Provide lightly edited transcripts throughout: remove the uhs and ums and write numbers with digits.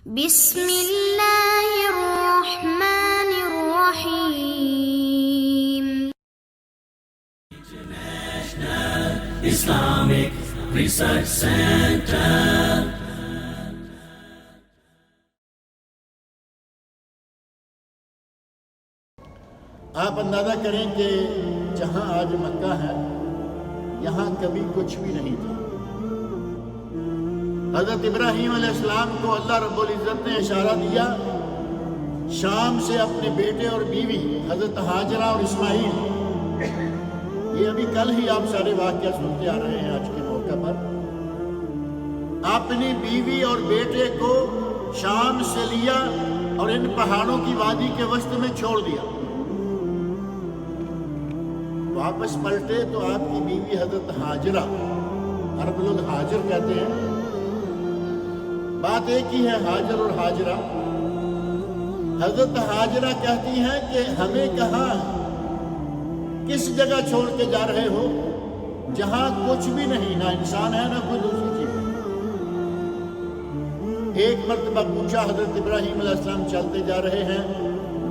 بسم اللہ الرحمن الرحیم. Islamic Research Center. آپ اندازہ کریں کہ جہاں آج مکہ ہے یہاں کبھی کچھ بھی نہیں تھا. حضرت ابراہیم علیہ السلام کو اللہ رب العزت نے اشارہ دیا شام سے اپنے بیٹے اور بیوی حضرت ہاجرہ اور اسماعیل. یہ ابھی کل ہی آپ سارے واقعہ سنتے آ رہے ہیں. آج کے موقع پر اپنی بیوی اور بیٹے کو شام سے لیا اور ان پہاڑوں کی وادی کے وسط میں چھوڑ دیا. واپس پلٹے تو آپ کی بیوی حضرت ہاجرہ، عرب لوگ ہاجر کہتے ہیں، بات ایک ہی ہے ہاجر اور ہاجرہ. حضرت ہاجرہ کہتی ہیں کہ ہمیں کہاں کس جگہ چھوڑ کے جا رہے ہو جہاں کچھ بھی نہیں، نہ انسان ہے نہ کوئی دوسری چیز ہے. ایک مرتبہ پوچھا حضرت ابراہیم علیہ السلام چلتے جا رہے ہیں،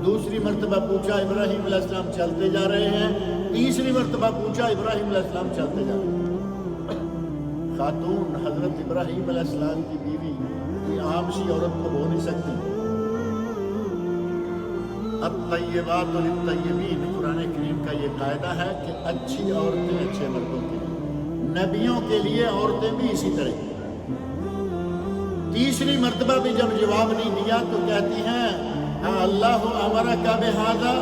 دوسری مرتبہ پوچھا ابراہیم علیہ السلام چلتے جا رہے ہیں، تیسری مرتبہ پوچھا ابراہیم علیہ السلام چلتے جا رہے ہیں. خاتون حضرت ابراہیم علیہ السلام کی بیوی یہ عام سی عورت تو ہو نہیں سکتی. الطیبات للطیبین، قرآن کریم کا یہ قاعدہ ہے کہ اچھی عورتیں اچھے مردوں کے لیے، نبیوں کے لیے عورتیں بھی اسی طرح. تیسری مرتبہ بھی جب جواب نہیں دیا تو کہتی ہیں اللہ امرک بہذا،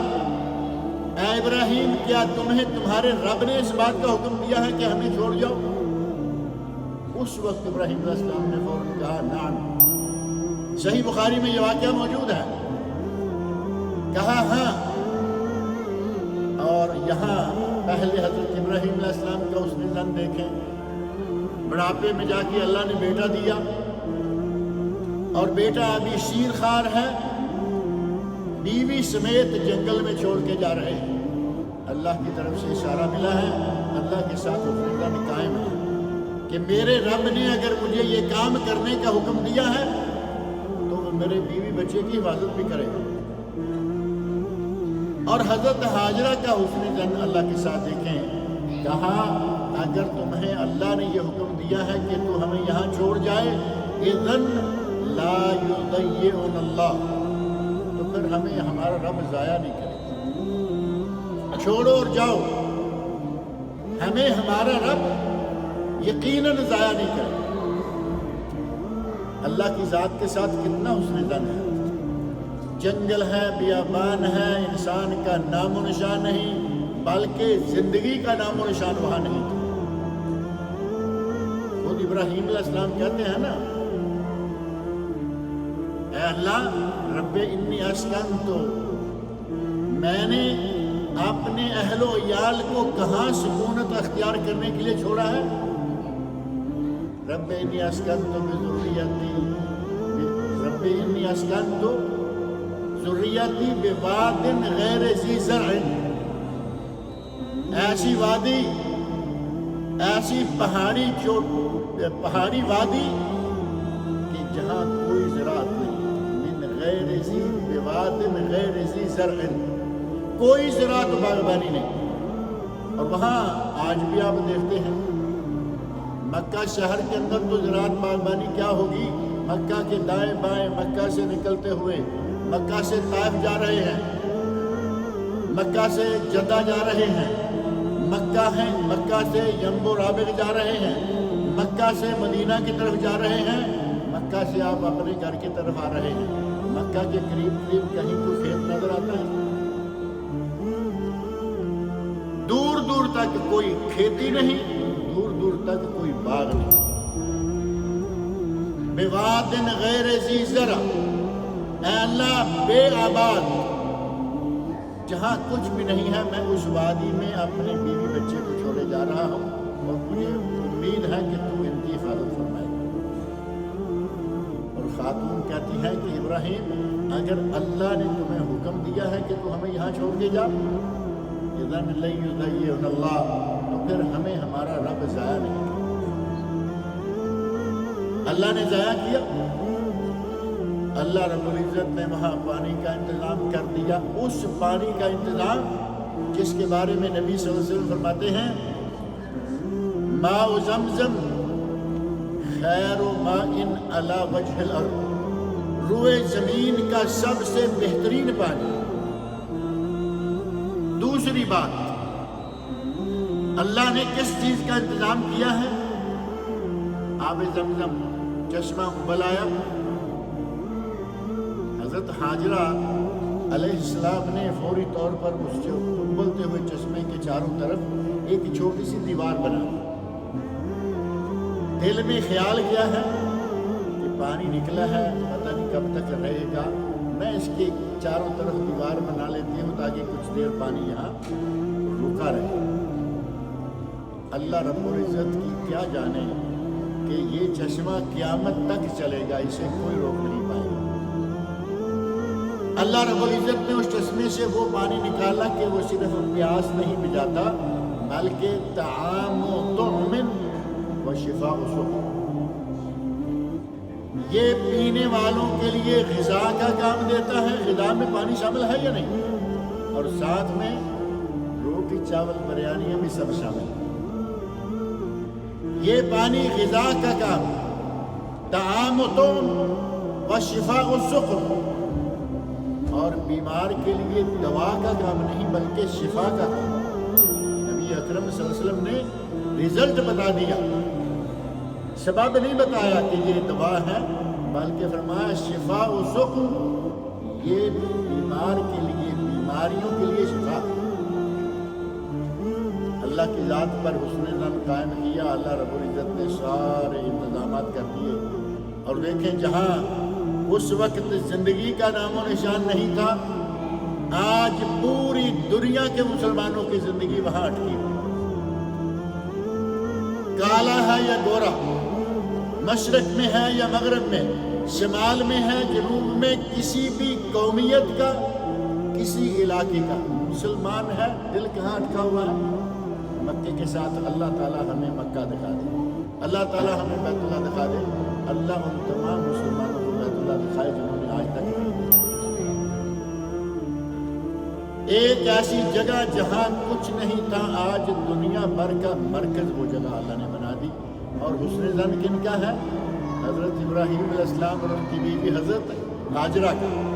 اے ابراہیم کیا تمہیں تمہارے رب نے اس بات کا حکم دیا ہے کہ ہمیں چھوڑ جاؤ؟ اس وقت ابراہیم علیہ السلام نے فوراً کہا نعم. صحیح بخاری میں یہ واقعہ موجود ہے. کہا ہاں. اور یہاں پہلے حضرت ابراہیم علیہ السلام کا اس نے زن دیکھیں، بڑھاپے میں جا کے اللہ نے بیٹا دیا اور بیٹا ابھی شیر خوار ہے، بیوی سمیت جنگل میں چھوڑ کے جا رہے ہیں. اللہ کی طرف سے اشارہ ملا ہے، اللہ کے ساتھ زن قائم ہے کہ میرے رب نے اگر مجھے یہ کام کرنے کا حکم دیا ہے تو وہ میرے بیوی بچے کی حفاظت بھی کرے گا. اور حضرت ہاجرہ کا حسن زن اللہ کے ساتھ دیکھیں، کہا اگر تمہیں اللہ نے یہ حکم دیا ہے کہ تو ہمیں یہاں چھوڑ جائے اذن لا یضیعن اللہ، تو پھر ہمیں ہمارا رب ضائع نہیں کرے. چھوڑو اور جاؤ، ہمیں ہمارا رب یقیناً ضائع نہیں کرے. اللہ کی ذات کے ساتھ کتنا حسن زن ہے. جنگل ہے، بیابان ہے، انسان کا نام و نشان نہیں، بلکہ زندگی کا نام و نشان وہاں نہیں تھا. خود ابراہیم علیہ السلام کہتے ہیں نا اے اللہ رب انی اسکنت، میں نے اپنے اہل و عیال کو کہاں سکونت اختیار کرنے کے لیے چھوڑا ہے؟ رب انی اسکنت بذریتی، رب انی اسکنت ذریتی بواد غیر ذی زرع، ایسی وادی، ایسی پہاڑی وادی کہ جہاں کوئی زراعت نہیں، من غیر ذی بواد غیر ذی زرع، کوئی زراعت و باغبانی نہیں. اور وہاں آج بھی آپ دیکھتے ہیں مکہ شہر کے اندر تو زراعت باغبانی کیا ہوگی. مکہ کے دائیں بائیں مکہ سے نکلتے ہوئے مکہ سے طائف جا رہے ہیں، مکہ سے جدہ جا رہے ہیں، مکہ سے ینبو رابغ جا رہے ہیں، مکہ سے مدینہ کی طرف جا رہے ہیں، مکہ سے آپ اپنے گھر کی طرف آ رہے ہیں. مکہ کے قریب کہیں تو کھیت نظر آتا ہے؟ دور دور تک کوئی کھیتی نہیں، دور دور تک کوئی باغ نہیں. بواد غیر ذی زرع، اے اللہ بے آباد جہاں کچھ بھی نہیں ہے، میں اس وادی میں اپنے بیوی بچے کو چھوڑے جا رہا ہوں اور مجھے امید ہے کہ تو ان کی حفاظت فرمائے. اور خاتون کہتی ہے کہ ابراہیم اگر اللہ نے تمہیں حکم دیا ہے کہ تو ہمیں یہاں چھوڑ کے جا اذن لن یضیعن اللہ، تو پھر ہمیں ہمارا رب ضائع نہیں کرے. اللہ نے ضائع کیا؟ اللہ رب العزت نے وہاں پانی کا انتظام کر دیا، اس پانی کا انتظام جس کے بارے میں نبی صلی اللہ علیہ وسلم فرماتے ہیں ماء زمزم خیر ماء علی وجہ الارض، روئے زمین کا سب سے بہترین پانی۔ دوسری بات، اللہ نے کس چیز کا انتظام کیا ہے؟ آب زمزم، چشمہ ابل آیا۔ حضرت حاجرہ علیہ السلام نے فوری طور پر اس ابلتے ہوئے چشمے کے چاروں طرف ایک چھوٹی سی دیوار بنا، دل میں خیال کیا ہے کہ پانی نکلا ہے، پتہ نہیں کب تک رہے گا، میں اس کے چاروں طرف دیوار بنا لیتی ہوں تاکہ کچھ دیر پانی یہاں رکا رہے۔ اللہ رب العزت کی کیا جانے کہ یہ چشمہ قیامت تک چلے گا، اسے کوئی روک نہیں پائے گا۔ اللہ رب العزت نے اس چشمے سے وہ پانی نکالا کہ وہ صرف پیاس نہیں بجھاتا بلکہ طعام و طعم و شفاء و سقم، یہ پینے والوں کے لیے غذا کا کام دیتا ہے۔ غذا میں پانی شامل ہے یا نہیں؟ اور ساتھ میں روٹی چاول بریانی بھی سب شامل ہے۔ یہ پانی غذا کا کام، طعام و طعم و شفاء و سقم، اور بیمار کے لیے دوا کا کام نہیں بلکہ شفا کا کام۔ نبی اکرم صلی اللہ علیہ وسلم نے رزلٹ بتا دیا، سبب نہیں بتایا کہ یہ دوا ہے بلکہ فرمایا شفا و سقم، یہ بیمار کے لیے، بیماریوں کے لیے شفا۔ اللہ کی ذات پر حسن ظن قائم کیا، اللہ رب العزت نے سارے انتظامات کر دیے۔ اور دیکھیں جہاں اس وقت زندگی کا نام و نشان نہیں تھا، آج پوری دنیا کے مسلمانوں کی زندگی وہاں اٹکی، کالا ہے یا گورا، مشرق میں ہے یا مغرب میں، شمال میں ہے جنوب میں، کسی بھی قومیت کا، کسی علاقے کا مسلمان ہے، دل کہاں اٹکا ہوا ہے؟ مکے کے ساتھ۔ اللہ تعالیٰ ہمیں مکہ دکھا دے، اللہ تعالیٰ ہمیں بیت اللہ دکھا دے، اللہ ان تمام مسلمانوں کو بیت اللہ دکھائے جنہوں نے آج تک ایک ایسی جگہ جہاں کچھ نہیں تھا، آج دنیا بھر کا مرکز وہ جگہ اللہ نے بنا دی۔ اور حسن ظن کن کا ہے؟ حضرت ابراہیم علیہ السلام اور ان کی بیوی حضرت حاجرہ کا۔